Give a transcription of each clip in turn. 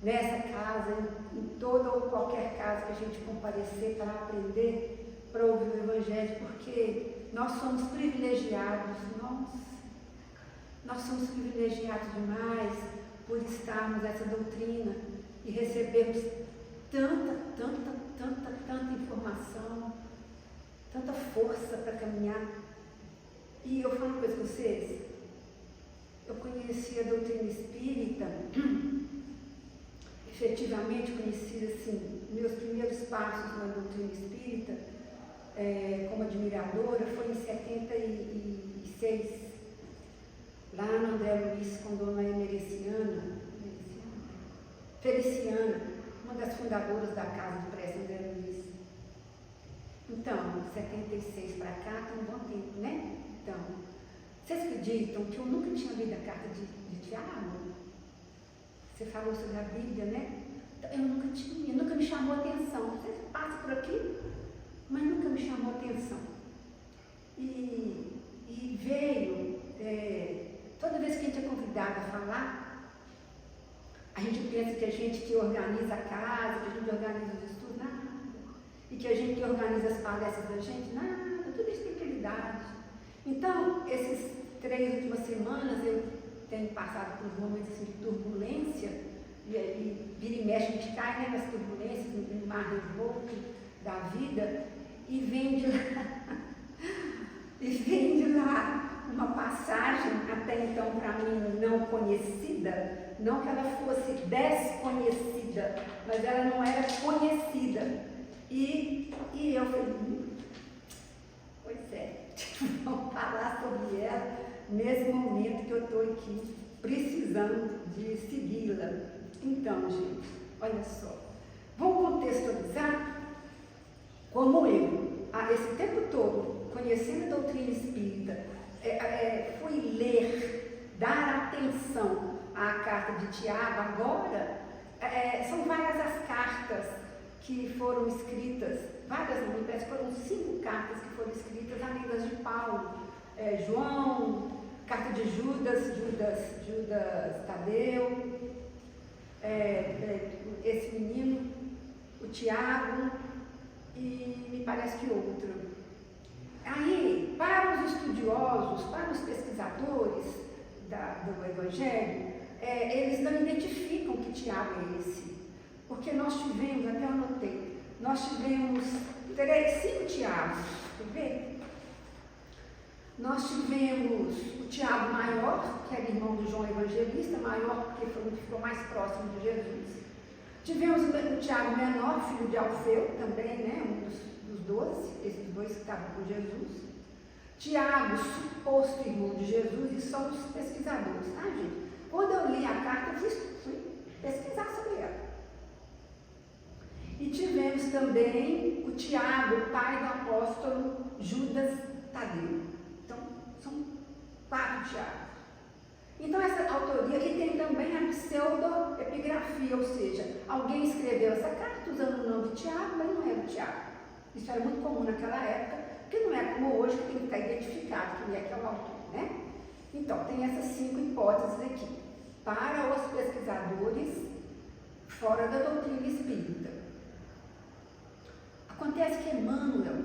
nessa casa, em toda ou qualquer casa que a gente comparecer para aprender, para ouvir o Evangelho, porque nós somos privilegiados, nós somos privilegiados demais por estarmos nessa doutrina e recebermos tanta informação, tanta força para caminhar. E eu falo uma coisa com vocês, eu conheci a doutrina espírita, efetivamente conheci assim, meus primeiros passos na doutrina espírita, como admiradora, foi em 76, lá no André Luiz, com Dona Feliciana, uma das fundadoras da Casa de Prece André Luiz. Então, 76 para cá, tem um bom tempo, né? Então, vocês acreditam que eu nunca tinha lido a carta de Tiago? Você falou sobre a Bíblia, né? Eu nunca me chamou a atenção. Você passa por aqui, mas nunca me chamou a atenção. E veio, toda vez que a gente é convidado a falar, a gente pensa que a gente que organiza a casa, que a gente organiza os estudos, nada. E que a gente que organiza as palestras da gente, nada, tudo espiritualidade. Então, essas 3 últimas semanas eu tenho passado por momentos assim, de turbulência, e vira e mexe, a gente cai, né, nas turbulências, no mar revolto da vida, e vem de lá uma passagem, até então para mim não conhecida, não que ela fosse desconhecida, mas ela não era conhecida. E eu falei, pois é, vamos falar sobre ela nesse momento que eu estou aqui precisando de segui-la. Então, gente, olha só, vamos contextualizar como eu, esse tempo todo, conhecendo a doutrina espírita, fui ler, dar atenção à carta de Tiago. Agora, são várias as cartas que foram escritas, várias, não me parece, foram 5 cartas que foram escritas, além das de Paulo, João, carta de Judas Tadeu, esse menino, o Tiago, e me parece que outro. Aí, para os estudiosos, para os pesquisadores do Evangelho, eles não identificam que Tiago é esse, porque nós tivemos, até eu anotei, nós tivemos 5 Tiagos, quer ver? Nós tivemos o Tiago maior, que era irmão do João Evangelista, maior porque foi o que ficou mais próximo de Jesus. Tivemos o Tiago menor, filho de Alfeu, também, né, um dos 12, esses 2 que estavam com Jesus. Tiago, suposto irmão de Jesus, e só os pesquisadores, tá, gente? Quando eu li a carta, eu fui pesquisar sobre ela. E tivemos também o Tiago, pai do apóstolo Judas Tadeu. Então, são 4 Tiagos. Então, essa autoria, e tem também a pseudoepigrafia, ou seja, alguém escreveu essa carta usando o nome de Tiago, mas não era o Tiago. Isso era muito comum naquela época, porque não é como hoje, que tem que estar identificado quem é que é o autor, né? Então, tem essas 5 hipóteses aqui, para os pesquisadores fora da doutrina espírita. Acontece que Emmanuel,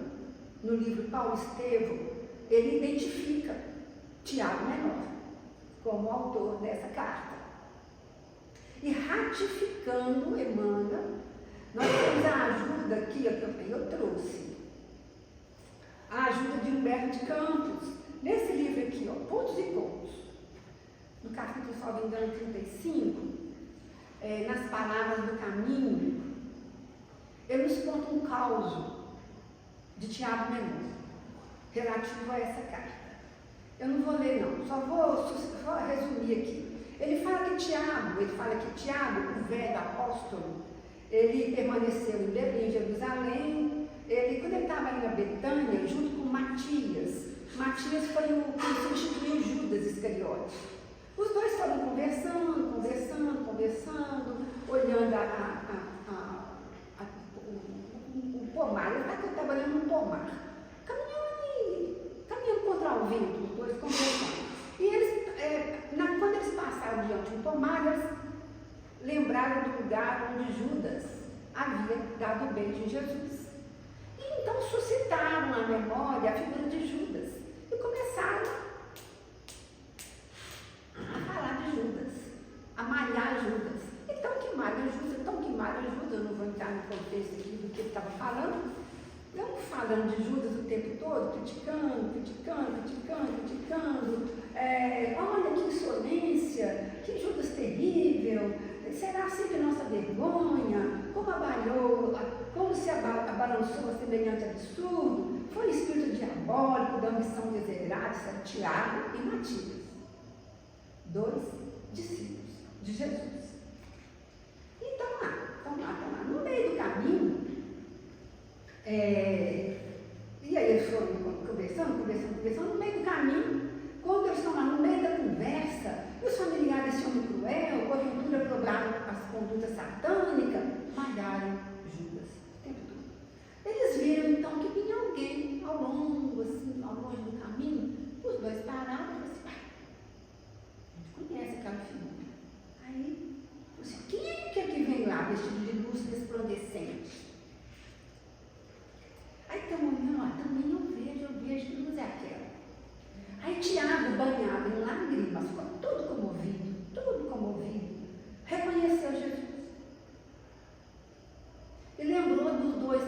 no livro Paulo Estevão, ele identifica Tiago menor como autor dessa carta. E ratificando Emmanuel, nós temos a ajuda aqui, eu trouxe, a ajuda de Humberto de Campos, nesse livro aqui, ó, Pontos e Pontos, no capítulo, se não me engano, 35, nas palavras do caminho, ele nos conta um caso de Tiago menor, relativo a essa carta. Eu não vou ler não, só vou resumir aqui. Ele fala que Tiago, o velho apóstolo, ele permaneceu em Belém, Jerusalém. Quando ele estava ali na Betânia, junto com Matias foi o que substituiu Judas Iscariote. Os 2 foram conversando, olhando o pomar. Ele está trabalhando no pomar, caminhando contra o vento, os 2 conversando. E eles, quando eles passaram diante de um pomar, eles lembraram do lugar onde Judas havia dado o beijo em Jesus. E então suscitaram na memória a figura de Judas e começaram a falar de Judas, a malhar Judas. Então que malha Judas, eu não vou entrar no contexto aqui do que ele estava falando, não falando de Judas o tempo todo, criticando, olha que insolência, que Judas terrível, será sempre nossa vergonha, como se abalançou a semelhante absurdo, foi espírito diabólico da ambição desejada, Tiago e Matias, 2 discípulos de Jesus. E estão lá. No meio do caminho, e aí eles foram conversando, no meio do caminho, quando eles estão lá no meio da conversa, e os familiares desse homem cruel, porventura provaram as condutas satânicas, malharam Judas o tempo todo. Eles viram então que vinha alguém ao longe do caminho, os dois pararam e falaram assim, a gente conhece aquela figura. Aí, assim, quem é que vem lá vestido de luz resplandecente? Aí estão olhando, também eu vejo que luz é aquela. Aí Tiago, banhado em lágrimas, ficou todo comovido, reconheceu Jesus. E lembrou dos dois,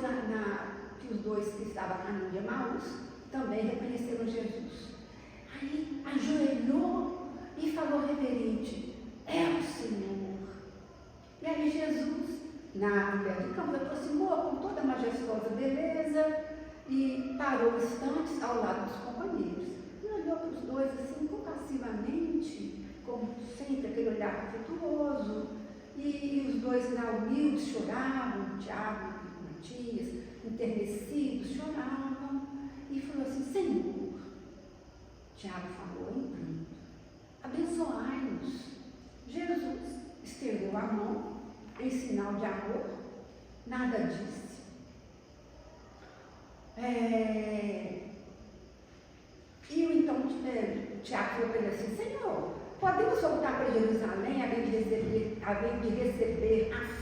que os dois que estavam a caminho de Emaús também reconheceram Jesus. Aí ajoelhou e falou reverente, é o Senhor. E aí Jesus, na mulher de campo, aproximou com toda a majestosa beleza e parou instantes ao lado dos companheiros. E olhou para os dois assim, compassivamente, como sempre, aquele olhar afetuoso. E os dois lá humildes choravam, Tiago e Matias, enternecidos, choravam. E falou assim, Senhor, Tiago falou em pranto, abençoai-nos. Jesus estendeu a mão em sinal de amor, nada disse. E então Tiago falou para ele assim, Senhor, podemos voltar para Jerusalém a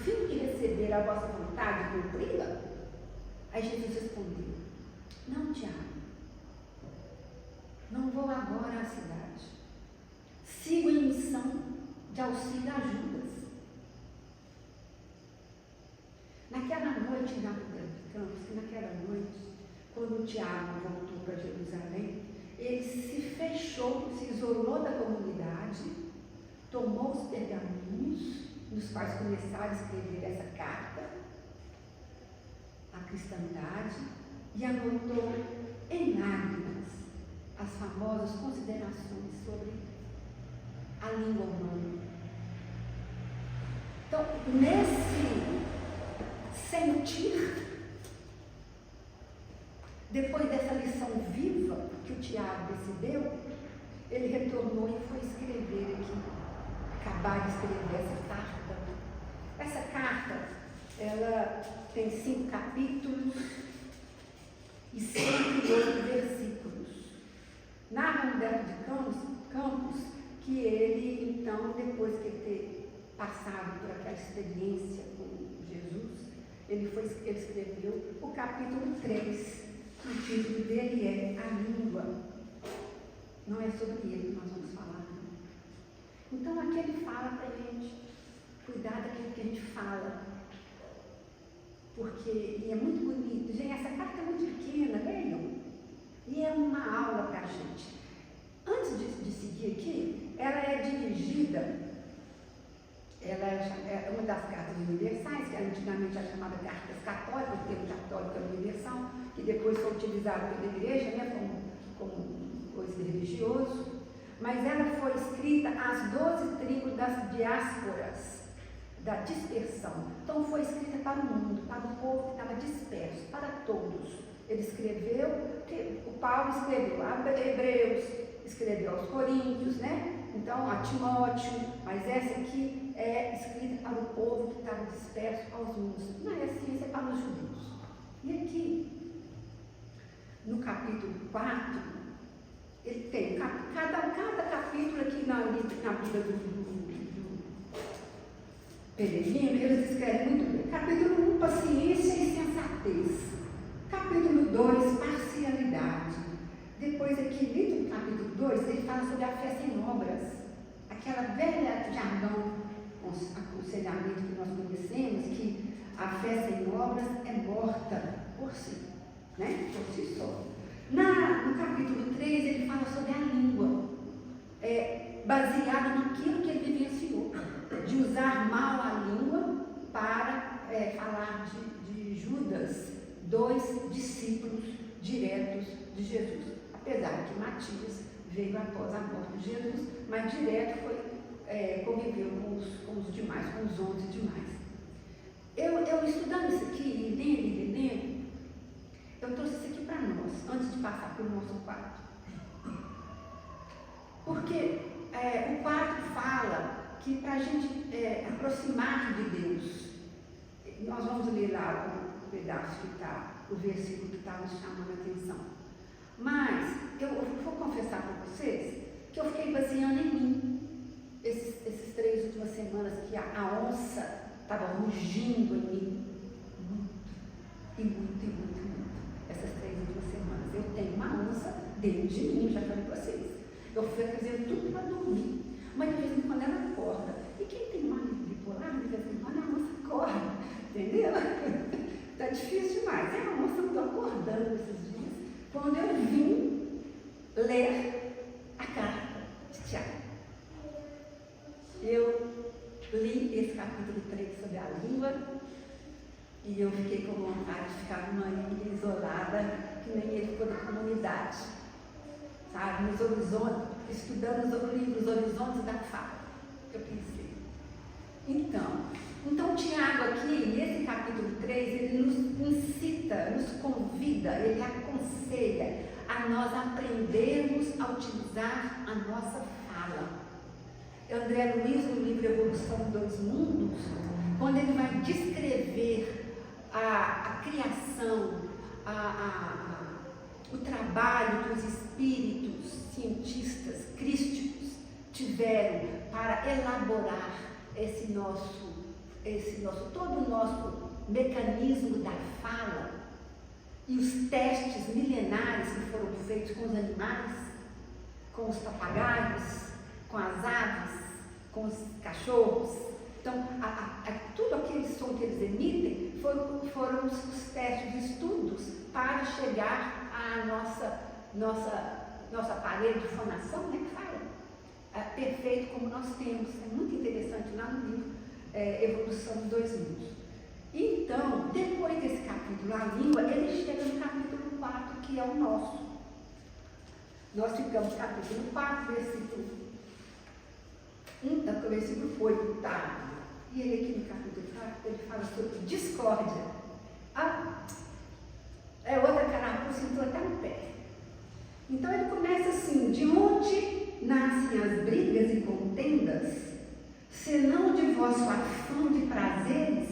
fim de receber a vossa vontade e cumpri-la? Aí Jesus respondeu, não, Tiago, não vou agora à cidade. Sigo em missão de auxílio a Judas. Naquela noite, naquela noite, quando Tiago voltou para Jerusalém, ele se fechou, se isolou da comunidade, tomou os pergaminhos nos quais começaram a escrever essa carta à cristandade e anotou em lágrimas as famosas considerações sobre a língua humana. Então, nesse sentir, depois dessa lição viva que o Tiago recebeu, ele retornou e foi escrever aqui, acabar de escrever essa carta. Essa carta, ela tem 5 capítulos e 108 versículos. Narra Humberto de Campos que ele, então, depois de ter passado por aquela experiência com Jesus, ele escreveu o capítulo 3, que o título dele é A Língua. Não é sobre ele que nós vamos falar. Então, aqui ele fala para a gente cuidar daquilo que a gente fala, porque é muito bonito. Gente, essa carta é muito pequena, leiam, e é uma aula para a gente. Antes de seguir aqui, ela é dirigida, ela é uma das cartas universais, que antigamente era chamada cartas católicas, o termo católica universal, que depois foi utilizado pela igreja, né, como coisa religioso, mas ela foi escrita às 12 tribos das diásporas, da dispersão. Então foi escrita para o mundo, para o povo que estava disperso, para todos. Ele escreveu, o Paulo escreveu a Hebreus, escreveu aos Coríntios, né? Então a Timóteo, mas essa aqui é escrita para o povo que estava disperso aos mundos. Não é assim, essa é para os judeus. E aqui, no capítulo 4, ele tem cada capítulo aqui na Bíblia Peregrino, eles escrevem muito bem. Capítulo 1, paciência e sensatez. Capítulo 2, parcialidade. Depois aqui, dentro do capítulo 2, ele fala sobre a fé sem obras. Aquela velha jargão, aconselhamento que nós conhecemos, que a fé sem obras é morta por si, né? Por si só. No capítulo 3, ele fala sobre a língua, baseado naquilo que ele vivenciou, de usar mal a língua para falar de Judas, 2 discípulos diretos de Jesus. Apesar que Matias veio após a morte de Jesus, mas direto conviveu com os demais, com os 11 demais. Eu estudando isso aqui, e lendo, eu trouxe isso aqui para nós, antes de passar para o nosso quarto. Porque o quarto fala que para a gente aproximar de Deus, nós vamos ler lá o pedaço que está, o versículo que está nos chamando a atenção. Mas eu vou confessar para vocês que eu fiquei baseando em mim esses 3 últimas semanas que a onça estava rugindo em mim muito. Essas 3 últimas semanas. Eu tenho uma onça dentro de mim, já falei para vocês. Eu fui fazendo tudo para dormir, mas de vez em quando ela acorda. E quem tem mal bipolar, de vez em quando a onça acorda, entendeu? Está difícil demais. A onça não está acordando esses dias. Quando eu vim ler a carta de Tiago, eu li esse capítulo 3 sobre a língua e eu fiquei com vontade de ficar numa ilha isolada, que nem ele ficou da comunidade, sabe, nos horizontes, estudando os livros Horizontes da Fala, que eu pensei. Então Tiago aqui, nesse capítulo 3, ele nos incita, nos convida, ele aconselha a nós aprendermos a utilizar a nossa fala. André Luiz, no livro Evolução dos Mundos, quando ele vai descrever a criação, o trabalho que os espíritos cientistas crísticos tiveram para elaborar todo o nosso mecanismo da fala e os testes milenares que foram feitos com os animais, com os papagaios, com as aves, com os cachorros. Então, tudo aquele som que eles emitem foram os testes, os estudos para chegar à nosso aparelho de fonação, né, que fala, perfeito como nós temos. É muito interessante lá no livro Evolução dos Dois Mundos. Então, depois desse capítulo, a língua, ele chega no capítulo 4, que é o nosso. Nós ficamos no capítulo 4, versículo 1, versículo 8, tá? E ele aqui no capítulo 4, ele fala sobre discórdia. Outra carapuça entrou até no pé. Então ele começa assim: de onde nascem as brigas e contendas, senão de vosso afã de prazeres,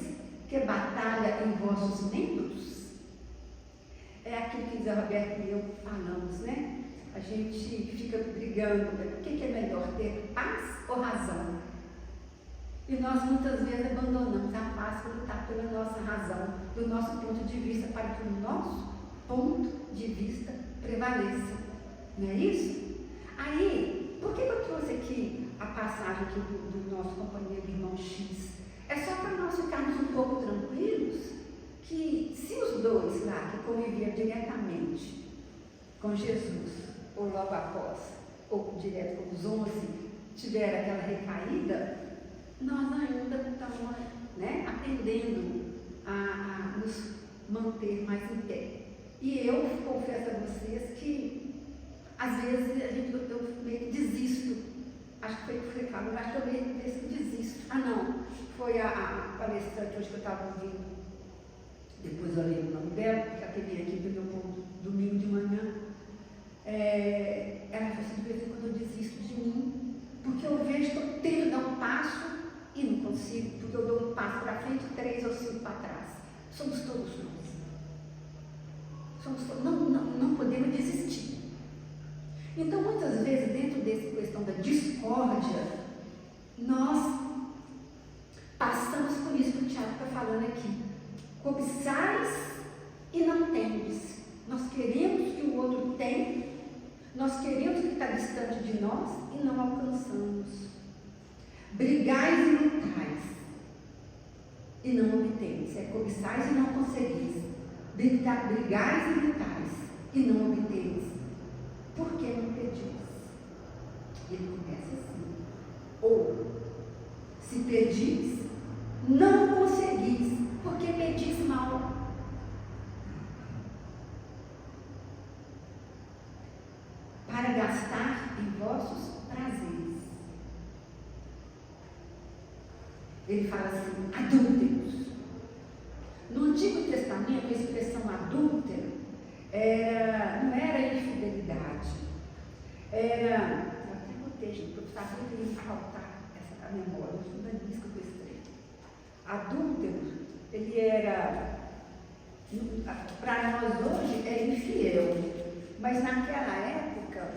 que batalha em vossos membros? É aquilo que Zé Roberto e eu falamos, né? A gente fica brigando, o que é melhor, ter paz ou razão? E nós muitas vezes abandonamos a paz para lutar pela nossa razão, do nosso ponto de vista, para que o nosso ponto de vista prevaleça. Não é isso? Aí, por que eu trouxe aqui a passagem aqui do nosso companheiro irmão X? É só para nós ficarmos um pouco tranquilos que se os dois lá que conviviam diretamente com Jesus, ou logo após, ou direto com os 11, tiveram aquela recaída, nós ainda estamos, né, aprendendo a nos manter mais em pé. E eu confesso a vocês que às vezes eu meio que desisto. Acho que foi o que eu falei, mas eu meio que desisto. Foi a palestrante hoje que eu estava ouvindo. Depois eu leio o nome dela, porque ela teve aqui do meu povo domingo de manhã. Ela falou assim: de vez em quando eu desisto de mim, porque eu vejo que eu tento dar um passo e não consigo, porque eu dou um passo para frente, 3 ou 5 para trás. Somos todos nós. Não podemos desistir. Então, muitas vezes, dentro dessa questão da discórdia, nós passamos Cobiçais e não tendes. Nós queremos que o outro tenha, nós queremos que está distante de nós e não alcançamos. Brigais e lutais e não obtendes. É cobiçais e não conseguis. Brigais e lutais e não obtendes. Por que não pedis? Ele começa assim. Ou, se pedis, não conseguis, porque pedis mal. Para gastar em vossos prazeres. Ele fala assim, adúlteros. No Antigo Testamento, a expressão adúltero não era infidelidade. Eu até botei, gente, porque estava muito querendo faltar essa memória, eu não disco com esse trecho. Adúltero, ele era, para nós hoje, é infiel. Mas naquela época,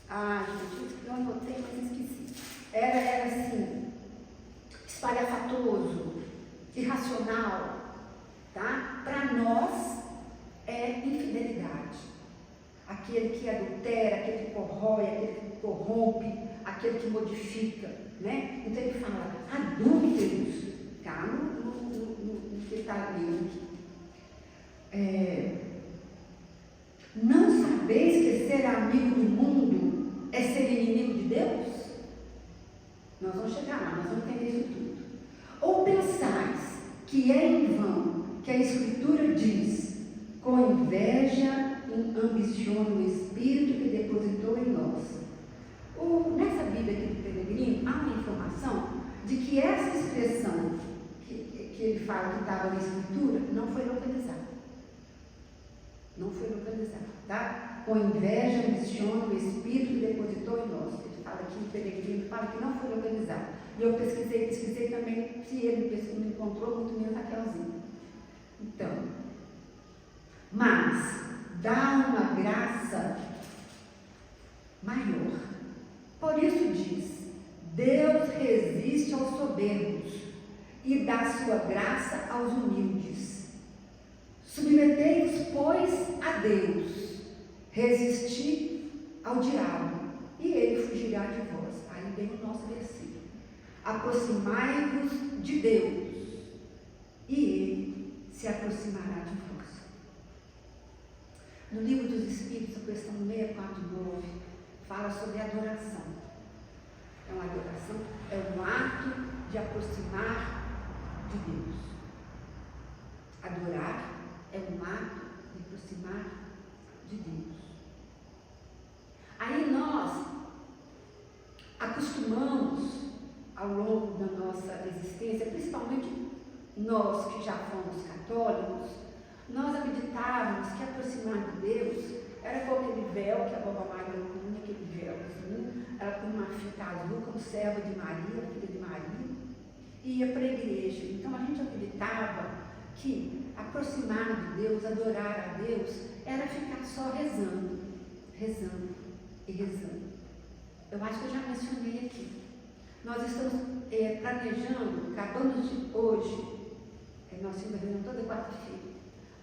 gente, eu anotei, mas esqueci. Era assim, espalhafatoso, irracional, tá? Para nós é infidelidade. Aquele que adultera, aquele que corrói, aquele que corrompe, aquele que modifica, né? Então ele fala, adúlteros, tá? No que está ali. Não sabeis que ser amigo do mundo é ser inimigo de Deus? Nós vamos chegar lá, nós vamos entender isso tudo. Ou pensais que é em vão que a Escritura diz, com inveja ambiciona o Espírito que depositou em nós. Nessa Bíblia aqui do Peregrino, há uma informação de que essa expressão que ele fala que estava na Escritura não foi localizada. Não foi localizada, tá? Com inveja ambiciona o Espírito que depositou em nós. Ele fala aqui, o Peregrino fala que não foi localizado. E eu pesquisei também, se ele não encontrou, muito menos Raquelzinha. Então, mas dá uma graça maior. Por isso diz, Deus resiste aos soberbos e dá sua graça aos humildes. Submetei-vos, pois, a Deus, resisti ao diabo, e ele fugirá de vós. Aí vem o nosso versículo. Aproximai-vos de Deus, e ele se aproximará de vós. No livro dos Espíritos, a questão 649, fala sobre adoração. Então, a adoração é um ato de aproximar de Deus. Adorar é um ato de aproximar de Deus. Aí nós acostumamos, ao longo da nossa existência, principalmente nós que já fomos católicos, nós acreditávamos que aproximar de Deus era com aquele véu que a vovó Maria punha, aquele véuzinho, ela punha uma fita azul como serva de Maria, filha de Maria, e ia para a igreja. Então a gente acreditava que aproximar de Deus, adorar a Deus, era ficar só rezando, rezando e rezando. Eu acho que eu já mencionei aqui. Nós estamos planejando, acabamos de hoje, nós temos a reunião toda quarta-feira.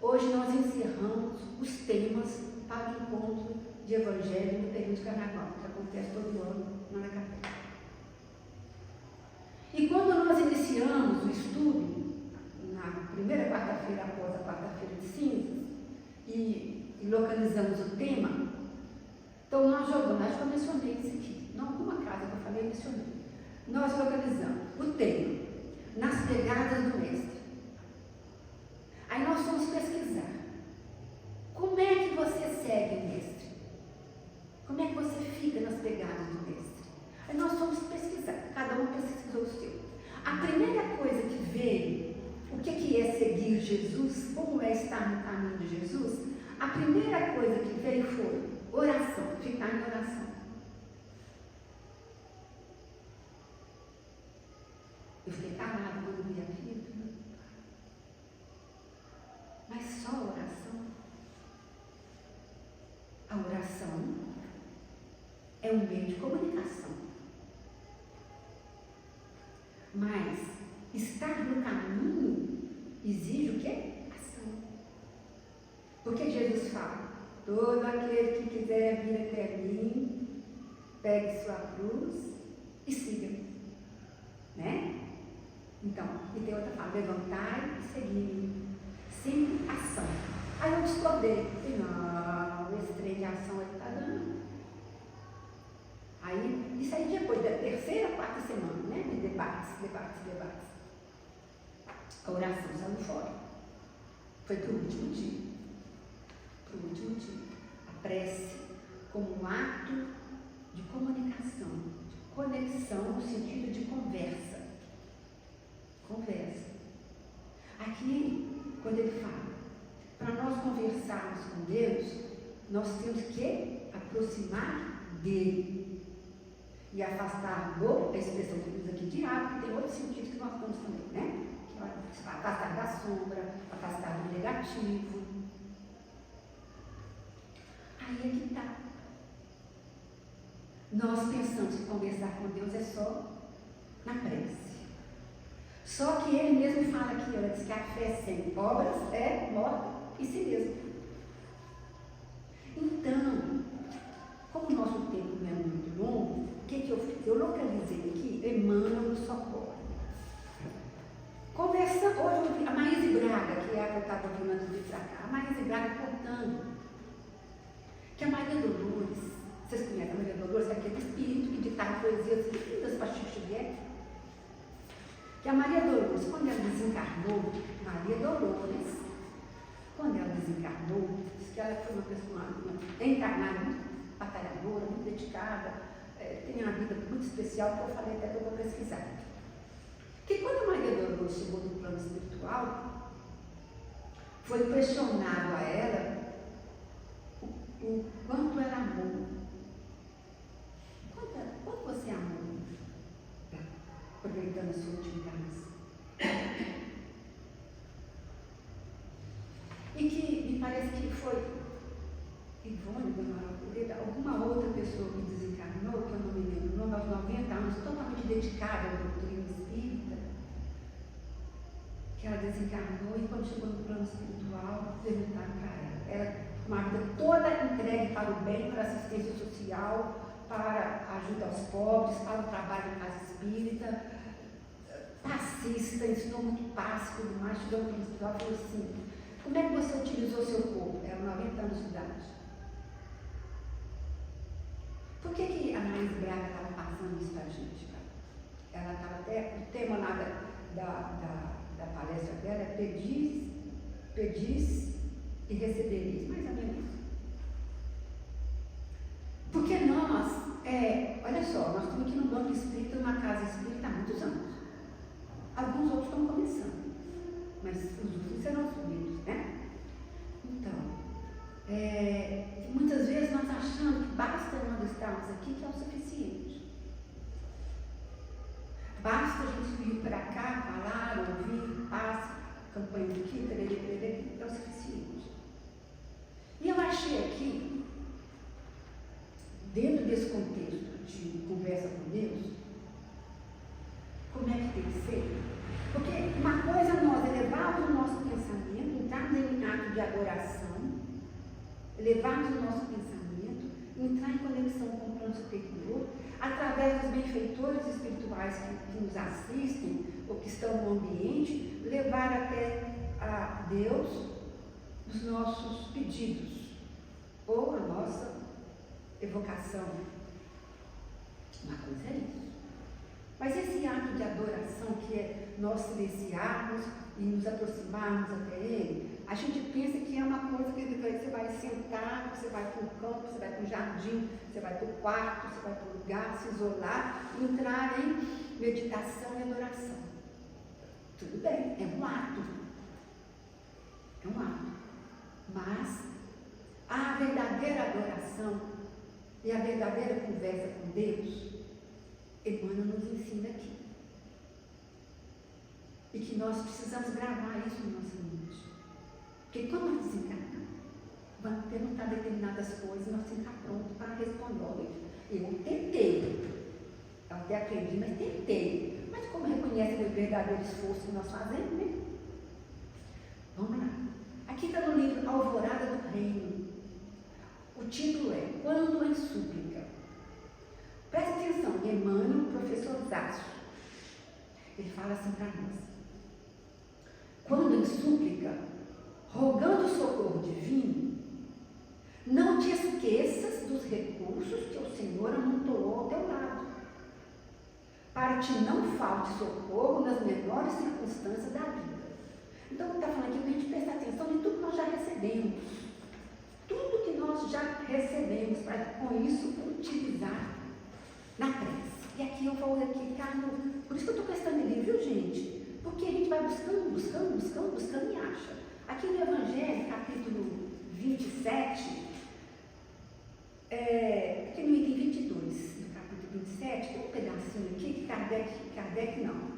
Hoje nós encerramos os temas para o encontro de Evangelho no período de Carnaval, que acontece todo ano lá na capela. E quando nós iniciamos o estudo, na primeira quarta-feira após a quarta-feira de cinzas, e localizamos o tema, então nós jogamos, acho que eu mencionei isso aqui, não alguma casa que eu falei, eu mencionei. Nós localizamos o tema, nas pegadas do mestre. Aí nós fomos pesquisar. Como é que você segue o mestre? Como é que você fica nas pegadas do mestre? Aí nós fomos pesquisar, cada um pesquisou o seu. A primeira coisa que veio, o que é seguir Jesus, como é estar no caminho de Jesus, a primeira coisa que veio foi oração, ficar em oração. Eu fiquei calada quando vi aquilo. Mas só a oração? A oração é um meio de comunicação. Mas estar no caminho exige o quê? Ação. Porque Jesus fala, todo aquele que quiser vir até mim, pegue sua cruz e siga-me. Né? Então, e tem outra fala, levantai e segui-me. Sempre ação. Aí eu discordei. Não, esse trem de ação ele está dando. Aí, isso aí depois da terceira, quarta semana, né? De debates. A oração saiu fora. Foi para o último dia. A prece como um ato de comunicação, de conexão no sentido de conversa. Aqui, quando ele fala, para nós conversarmos com Deus, nós temos que aproximar dele e afastar a expressão que usa aqui, diabo, que tem outro sentido que nós temos também, né? Que é afastar da sombra, afastar do negativo. Aí é que está. Nós pensamos que conversar com Deus é só na prece. Só que ele mesmo fala aqui antes que a fé sem obras é morta em si mesmo. Então, como o nosso tempo não é muito longo, o que eu fiz? Eu localizei aqui Emmanuel do Socorro. Conversa hoje, a Maíse Braga, que é a que eu estava ouvindo antes de vir para cá, a Maíse Braga contando que a Maria Dolores, vocês conhecem a Maria Dolores, é aquele espírito que ditava poesias lindas para Chico Xavier. Que a Maria Dolores, quando ela desencarnou, diz que ela foi uma pessoa encarnada, muito batalhadora, muito dedicada, tem uma vida muito especial, que eu falei até que eu vou pesquisar. Que quando a Maria Dolores chegou no plano espiritual, foi questionado a ela o quanto ela amou. Quanto você amou? Aproveitando a sua última encarnação. E que me parece que foi Ivone, Dona Aurora, alguma outra pessoa que desencarnou, que eu não me lembro o nome, aos 90 anos, totalmente dedicada à doutrina espírita, que ela desencarnou e quando chegou no plano espiritual, perguntaram para ela, uma vida toda entregue para o bem, para a assistência social, para a ajuda aos pobres, para o trabalho na casa espírita, passista, ensinou muito passe, tudo mais, chegou no plano espiritual e falou assim, como é que você utilizou seu corpo? Era 90 anos de idade. Por que a Maíse Braga estava passando isso para a gente? Ela estava até, o tema lá da palestra dela é pedis e recebereis, mais ou menos isso. Porque nós, olha só, nós estamos aqui no Banco Espírita, numa casa espírita há muitos anos. Alguns outros estão começando, mas os últimos serão os primeiros, né? Então, muitas vezes nós achamos que basta nós estarmos aqui que é o suficiente. Basta a gente vir para cá, falar, ouvir, passe, campanha aqui, tererê, é o suficiente. E eu achei aqui, dentro desse contexto de conversa com Deus, como é que tem que ser? Porque uma coisa é nós elevarmos o nosso pensamento, entrarmos em ato de adoração, elevarmos o nosso pensamento, entrar em conexão com o plano superior, através dos benfeitores espirituais que nos assistem ou que estão no ambiente, levar até a Deus os nossos pedidos ou a nossa evocação. Uma coisa é isso. Mas esse ato de adoração, que é nós silenciarmos e nos aproximarmos até Ele, a gente pensa que é uma coisa que você vai sentar, você vai para o campo, você vai para o jardim, você vai para o quarto, você vai para o lugar, se isolar, entrar em meditação e adoração. Tudo bem, é um ato. É um ato. Mas a verdadeira adoração e a verdadeira conversa com Deus, Emmanuel nos ensina aqui. E que nós precisamos gravar isso na nossa mente. Porque quando nós desencarnamos, vamos perguntar determinadas coisas e nós temos que estar prontos para responder. Eu tentei. Eu até aprendi, mas tentei. Mas como reconhece o verdadeiro esforço que nós fazemos, né? Aqui está no livro Alvorada do Reino. O título é Quando em Súplica. Preste atenção, Emmanuel, professor Zaço. Ele fala assim para nós. Quando em súplica, rogando o socorro divino, não te esqueças dos recursos que o Senhor amontoou ao teu lado, para que não falte socorro nas menores circunstâncias da vida. Então, ele está falando aqui para a gente prestar atenção em tudo que nós já recebemos. Tudo que nós já recebemos, para com isso utilizar na prece. E aqui eu vou ficar no... Por isso que eu estou com esse livro, viu, gente? Porque a gente vai buscando e acha. Aqui no Evangelho, capítulo 27, aqui no item 22, no capítulo 27, tem um pedacinho aqui que Kardec não.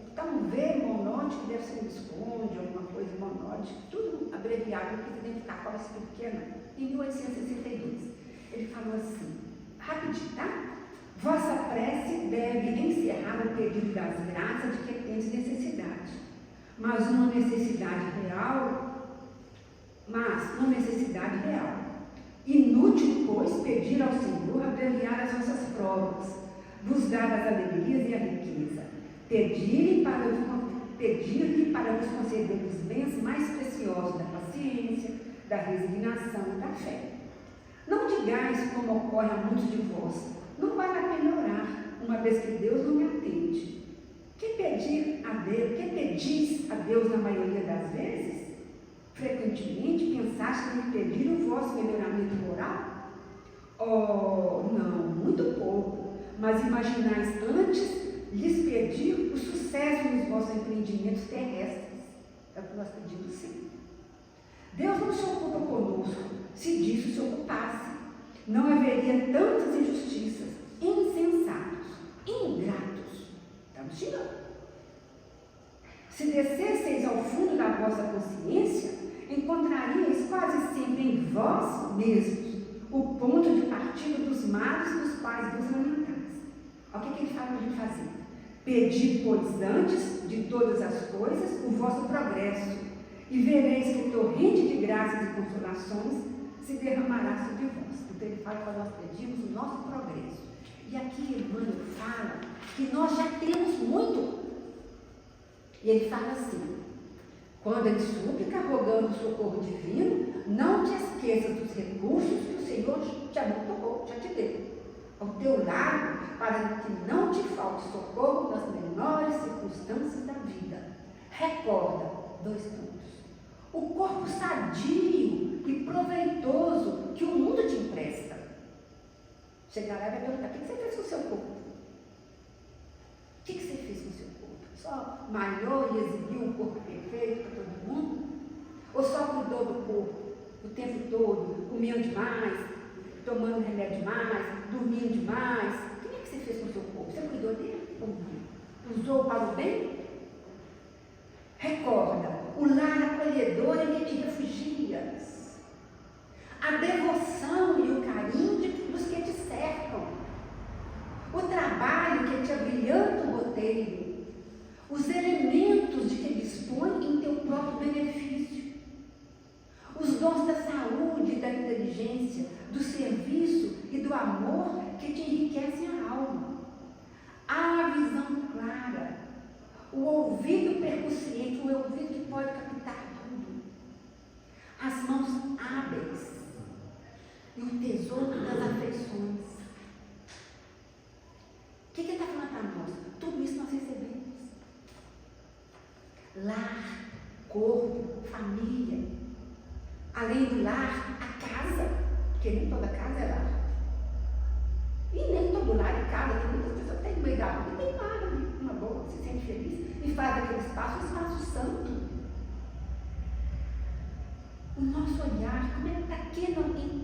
Está um V monódico, deve ser um Visconde, alguma coisa monódica, tudo abreviado, não quis identificar qual é esse pequeno, em 1862. Ele falou assim, rapidinho, tá? Vossa prece deve encerrar o pedido das graças de que tendes necessidade, mas uma necessidade real. Inútil, pois, pedir ao Senhor abreviar as vossas provas, vos dar as alegrias e a riqueza, pedir-lhe para vos conceder os bens mais preciosos da paciência, da resignação e da fé. Não digais, como ocorre a muitos de vós, não vale a pena orar, uma vez que Deus não me atende. Que pedis a Deus na maioria das vezes? Frequentemente pensaste em pedir o vosso melhoramento moral? Oh, não, muito pouco, mas imaginais antes lhes pedir o sucesso nos vossos empreendimentos terrestres. É o que nós pedimos sim. Deus não se ocupa conosco, se disso se ocupasse. Não haveria tantas injustiças, insensatos, ingratos. Estamos tirando. Se descesseis ao fundo da vossa consciência, encontraríeis quase sempre em vós mesmos o ponto de partida dos males dos quais vos lamentais. O que ele fala para a gente fazer? Pedi, pois, antes de todas as coisas, o vosso progresso, e vereis que o torrente de graças e consolações se derramará sobre vós. Então ele fala para nós pedirmos o nosso progresso. E aqui Emmanuel fala que nós já temos muito. E ele fala assim, quando em súplica, rogando o socorro divino, não te esqueças dos recursos que o Senhor te amontoou, já te deu ao teu lado, para que não te falte socorro nas menores circunstâncias da vida. Recorda, 2 pontos. O corpo sadio e proveitoso que o mundo te empresta. Chegará e vai perguntar, o que você fez com o seu corpo? O que você fez com o seu corpo? Só malhou e exibiu um corpo perfeito para todo mundo? Ou só cuidou do corpo o tempo todo, comendo demais, tomando remédio demais, dormindo demais? O que você fez com o seu corpo? Você cuidou dele ou não? Usou para o bem? Recorda o lar acolhedor em que te refugias, a devoção e o carinho dos que te cercam, o trabalho que te abrilhanta o roteiro, os elementos de que dispõe em teu próprio benefício, os dons da saúde e da inteligência, do serviço e do amor que te enriquecem a alma, a visão clara, o ouvido percussiente, o ouvido que pode captar tudo, as mãos hábeis e o tesouro das afeições. O que ele está falando para nós? Tudo isso nós recebemos. Lar, corpo, família. Além do lar, a casa, porque nem toda casa é lar. E nem todo lar é casa, tem muitas pessoas que têm no meio da rua, não tem nada, uma boa, se sente feliz e faz daquele espaço um espaço santo. O nosso olhar, como é em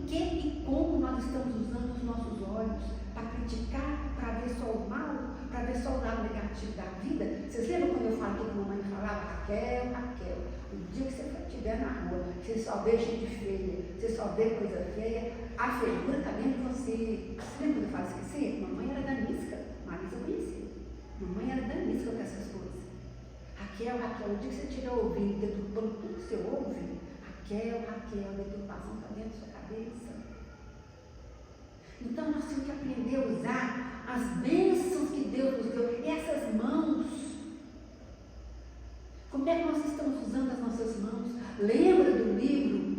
que e como nós estamos usando os nossos olhos para criticar, para ver só o mal, para ver só o lado negativo da vida. Vocês lembram quando eu falei que a mamãe falava, Raquel, o dia que você estiver na rua, você só vê gente feia, você só vê coisa feia, a feiura está dentro de você. Você lembra quando eu falo esquecer? Mamãe era danisca, Marisa conhecia. Mamãe era danisca com essas coisas. Raquel, o dia que você estiver ouvindo, deturpando tudo que você ouve, Raquel, a deturpação está dentro da sua cabeça. Então nós temos que aprender a usar as bênçãos que Deus nos deu, essas mãos. Como é que nós estamos usando as nossas mãos? Lembra do livro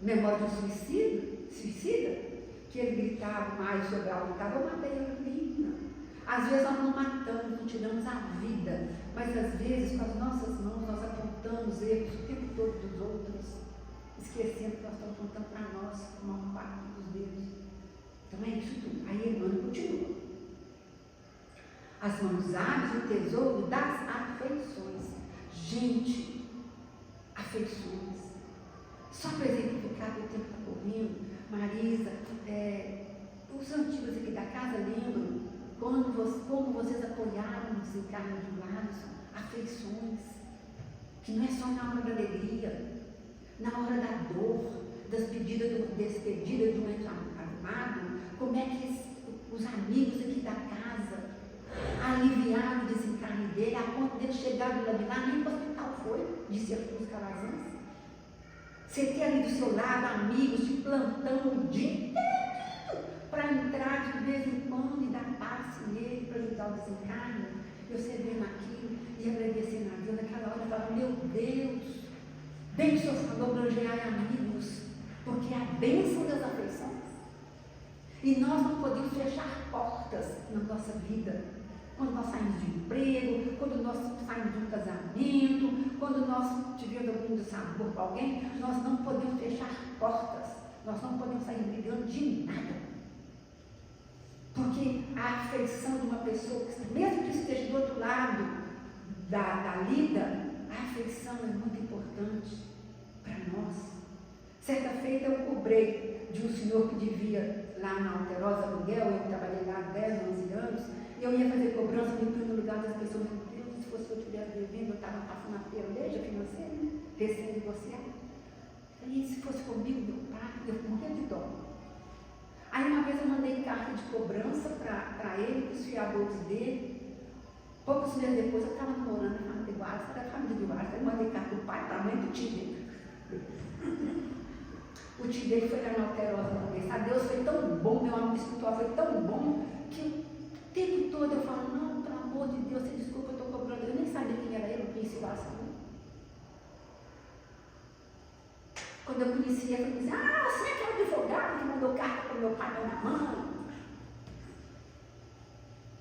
Memória do Suicida? Que ele gritava mais sobre a gritava, eu matei a menina. Às vezes nós não matamos, não tiramos a vida, mas às vezes com as nossas mãos nós apontamos erros o tempo todo dos outros, esquecendo que nós estamos apontando para nós com uma parte dos dedos. Então é isso tudo. Aí Emmanuel continua. As mãos hábeis, o tesouro das afeições. Gente, afeições. Só para exemplificar que o tempo está correndo, Marisa, os antigos aqui da casa lembram como vocês apoiaram o desencarne de Alisson, afeições, que não é só na hora da alegria, na hora da dor, despedida do ente amado, como é que os amigos aqui da casa aliviaram o desencarne dele, a ponto dele chegar do lado de lá, nem para o hospital foi, disse Arthur Calazans. Você ter ali do seu lado amigos de plantão o dia inteiro para entrar de vez em quando e dar passe nele para ajudar o desencarne. Você vendo aquilo e agradecendo a Deus, naquela hora eu falava, meu Deus, bem que o Senhor falou, granjear amigos, porque é a bênção das afeições. E nós não podemos fechar portas na nossa vida. Quando nós saímos de emprego, quando nós saímos de um casamento, quando nós tivemos algum dissabor com alguém, nós não podemos fechar portas, nós não podemos sair brigando de nada. Porque a afeição de uma pessoa, mesmo que esteja do outro lado da lida, a afeição é muito importante para nós. Certa feita eu cobrei de um senhor que devia lá na Alterosa Aluguel, eu trabalhei lá há 10, 11 anos, e eu ia fazer cobrança, me pôr no lugar das pessoas, meu Deus, se fosse eu estivesse devendo, eu estava passando a peleja financeira, né? Recém-divorciada. E se fosse comigo, meu pai, eu morria de dó. Aí uma vez eu mandei carta de cobrança para ele, para os fiadores dele. Poucos meses depois eu estava namorando a família de Guarda, era a família de Guarda, eu mandei carta do pai, para a mãe do tio dele. O tio dele foi lá na Alterosa uma vez. A Deus foi tão bom, meu amigo espiritual foi tão bom, que o tempo todo eu falo, não, pelo amor de Deus, você desculpa, eu estou cobrando. Eu nem sabia quem era ele, não conhecia o Alisson. Quando eu conhecia, eu disse, você é aquele advogado que mandou carta para o meu pai e minha mãe.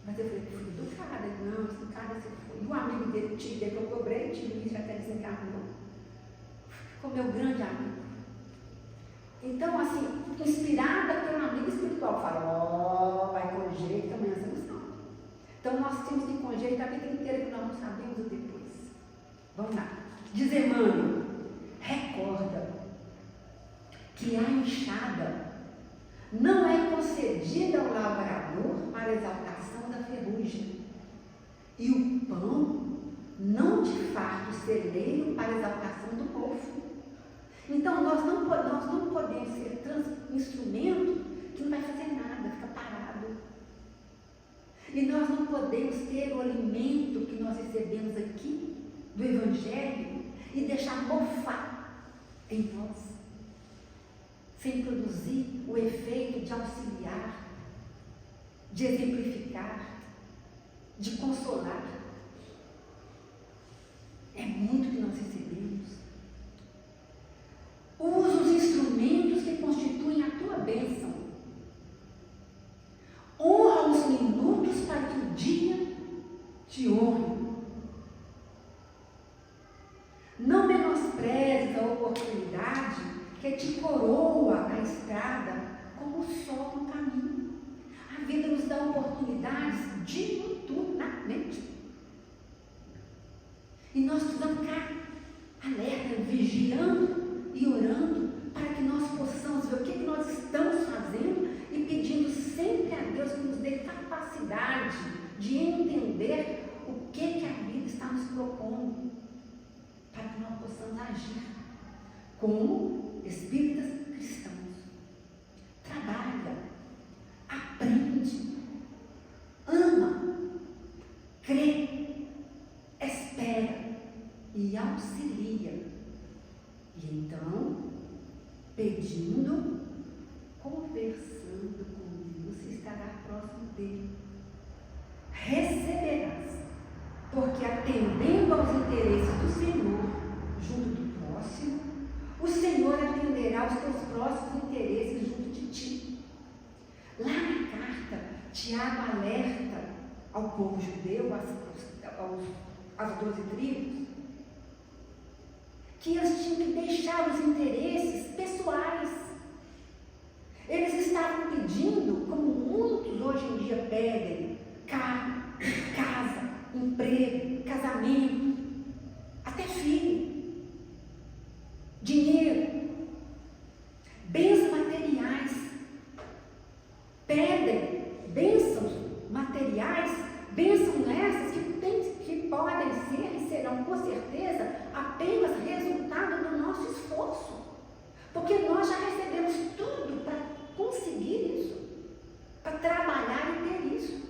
Mas eu falei, filho do cara, não, esse cara se foi. E o amigo dele, o tio dele que eu cobrei, o tio Luiz até desencarnou. Ficou meu grande amigo. Então, assim, inspirada pelo amigo espiritual, fala, vai com jeito, amanhã você não sabe. Então, nós temos que ir com jeito a vida inteira, que nós não sabemos o depois. Vamos lá. Diz Emmanuel, recorda que a enxada não é concedida ao lavrador para a exaltação da ferrugem, e o pão não de farto celeiro para a exaltação do mofo. Então, nós não podemos ser instrumento que não vai fazer nada, fica parado. E nós não podemos ter o alimento que nós recebemos aqui, do Evangelho, e deixar mofar em nós, sem produzir o efeito de auxiliar, de exemplificar, de consolar. É muito que nós recebemos. Usa os instrumentos que constituem a tua bênção. Honra os minutos para que o dia te honre. Não menosprezes a oportunidade que te coroa a estrada como o sol no caminho. A vida nos dá oportunidades diuturnamente. E nós precisamos ficar alerta, vigiando e orando para que nós possamos ver o que nós estamos fazendo e pedindo sempre a Deus que nos dê capacidade de entender o que a vida está nos propondo, para que nós possamos agir como espíritas cristãos. Trabalha, aprende, ama, crê, pedindo, conversando com Deus e estará próximo dele. Receberás, porque atendendo aos interesses do Senhor, junto do próximo, o Senhor atenderá aos teus próximos interesses junto de ti. Lá na carta, Tiago alerta ao povo judeu, às 12 tribos, que eles tinham que deixar os interesses pessoais. Eles estavam pedindo, como muitos hoje em dia pedem, carro, casa, emprego, casamento, até filho, dinheiro, bens materiais. Pedem bênçãos materiais, bênçãos essas que podem ser e serão com certeza apenas resultado do nosso esforço, porque nós já recebemos tudo para conseguir isso, para trabalhar e ter isso.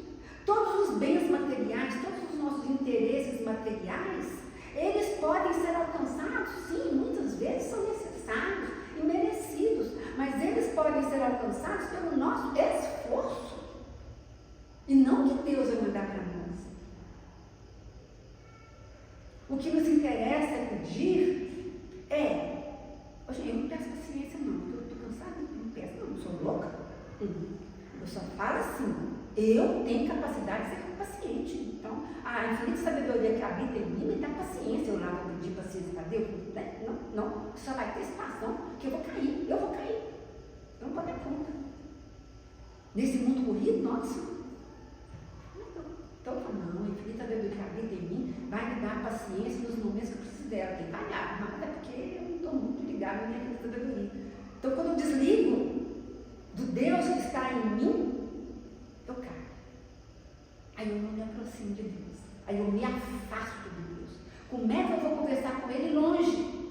Todos os bens materiais, todos os nossos interesses materiais, eles podem ser alcançados, sim, muitas vezes são necessários e merecidos, mas eles podem ser alcançados pelo nosso esforço, e não que Deus vai mandar para nós. O que nos interessa é pedir hoje eu não peço paciência não, eu estou cansada, não peço não sou louca. Eu só falo assim, eu tenho capacidade de ser paciente, então a infinita sabedoria que habita em mim me dá paciência. Eu lá vou pedir paciência para Deus? Não, só vai ter situação que eu vou cair, eu não vou dar conta. Nesse mundo corrido, nossa. Então, não, a infinita sabedoria que habita em mim vai me dar paciência nos momentos que eu preciso dela. Tem que falhar, mas é porque eu não estou muito ligada à minha infinita sabedoria. Então, quando eu desligo do Deus que está em mim, eu caio. Aí eu não me aproximo de Deus. Aí eu me afasto de Deus. Como é que eu vou conversar com Ele longe,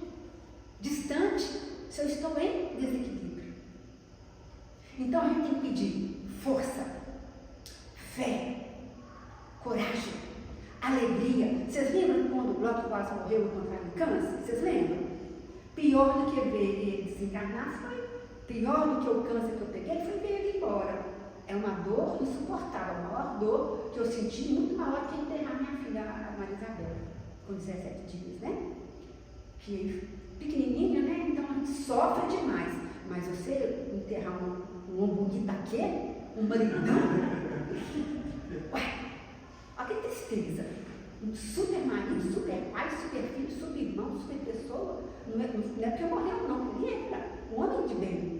distante, se eu estou em desequilíbrio? Então a gente tem que pedir força, fé, coragem, alegria. Vocês lembram quando o Lotto quase morreu encontrado câncer? Vocês lembram? Pior do que ver ele desencarnar pior do que o câncer que eu peguei foi ver ele embora. É uma dor insuportável, a maior dor que eu senti, muito maior que enterrar minha filha, a Maria Isabel, com 17 dias, né? Que pequenininha, né? Então a gente sofre demais. Mas você enterrar um hambúrguer daquele, um maridão, olha que tristeza. Um super marido, super pai, super filho, super irmão, super pessoa. Não é porque morreu, não. Ele era um homem de bem.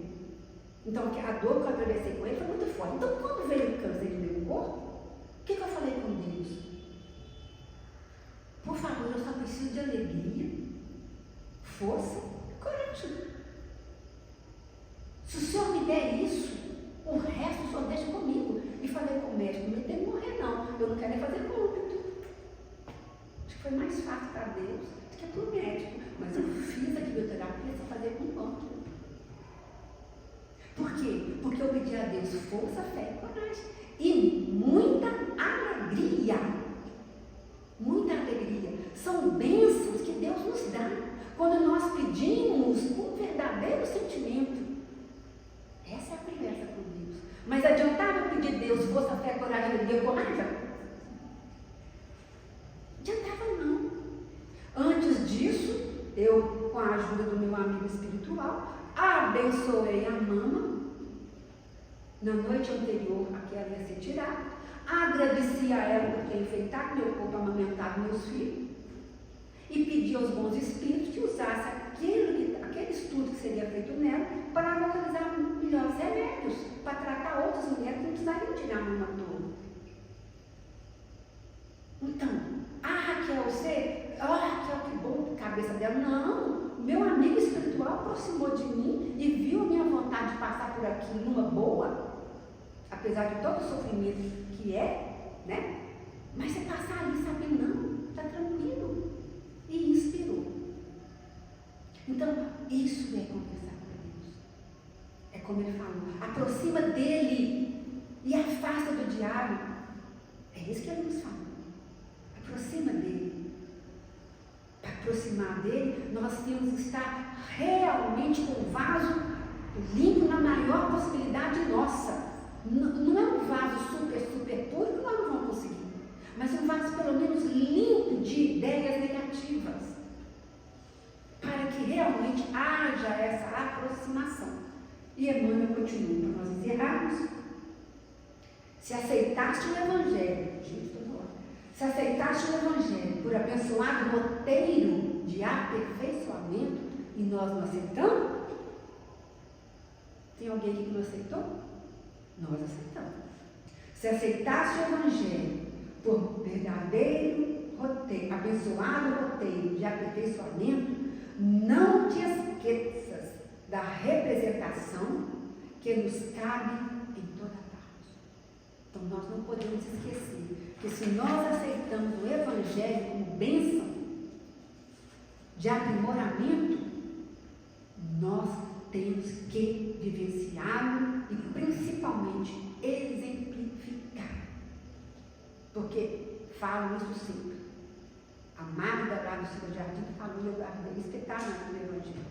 Então, a dor que eu atravessei com ele foi muito forte. Então, quando veio o câncer no meu corpo, o que eu falei com Deus? Por favor, eu só preciso de alegria, força e coragem. Se o Senhor me der isso, o resto o Senhor deixa comigo. E falei com o médico, não tem que morrer não, eu não quero nem fazer cômputo. Acho que foi mais fácil para Deus do que para o médico. Mas eu fiz a quimioterapia sem fazer com cômputo. Por quê? Porque eu pedi a Deus força, fé e coragem. E muita alegria. Muita alegria. São bênçãos que Deus nos dá quando nós pedimos com um verdadeiro sentimento. Essa é a conversa com Deus. Mas adiantava eu pedir a Deus força, fé, coragem, alegria, coragem? Adiantava não. Antes disso, eu, com a ajuda do meu amigo espiritual, abençoei a mama. Na noite anterior, a que ela ia ser tirada, agradeci a ela por ter enfeitado meu corpo, amamentado meus filhos, e pedi aos bons espíritos que usassem aquele estudo que seria feito nela para localizar melhores remédios, para tratar outras mulheres que não precisariam tirar a mama toda. Então, Raquel, Raquel, que bom, cabeça dela. Não, meu amigo espiritual aproximou de mim e viu a minha vontade de passar por aqui numa boa, apesar de todo o sofrimento que é, né? Mas você passar ali sabendo, não, está tranquilo. E inspirou. Então, isso é conversar com Deus. É como ele falou, aproxima dele e afasta do diabo. É isso que ele nos falou. Aproxima dele. Para aproximar dele, nós temos que estar realmente com o vaso limpo na maior possibilidade nossa. Não é um vaso super puro que nós não vamos conseguir, mas um vaso pelo menos limpo de ideias negativas, para que realmente haja essa aproximação. E Emmanuel continua, para nós encerrarmos. Se aceitaste o Evangelho, se aceitaste o Evangelho por abençoado roteiro de aperfeiçoamento e nós não aceitamos, tem alguém aqui que não aceitou? Nós aceitamos. Se aceitaste o Evangelho por verdadeiro roteiro, abençoado roteiro de aperfeiçoamento, não te esqueças da representação que nos cabe em toda parte. Então nós não podemos esquecer que se nós aceitamos o Evangelho como bênção de aprimoramento, nós temos que vivenciá-lo e principalmente exemplificar. Porque falo isso sempre. A Magda lá do seu jardim falou, eu guardei espetáculo do Evangelho.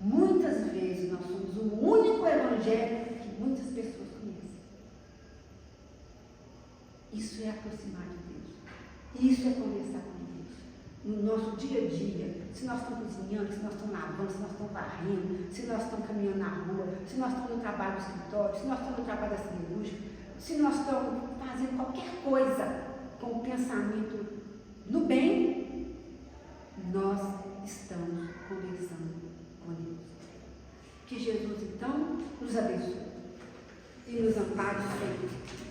Muitas vezes nós somos o único Evangelho que muitas pessoas conhecem. Isso é aproximar de Deus. Isso é conversar com Deus. No nosso dia a dia, se nós estamos cozinhando, se nós estamos lavando, se nós estamos varrendo, se nós estamos caminhando na rua, se nós estamos no trabalho do escritório, se nós estamos no trabalho da siderúrgica, se nós estamos fazendo qualquer coisa com o pensamento no bem, nós estamos conversando com Deus. Que Jesus, então, nos abençoe e nos ampare sempre.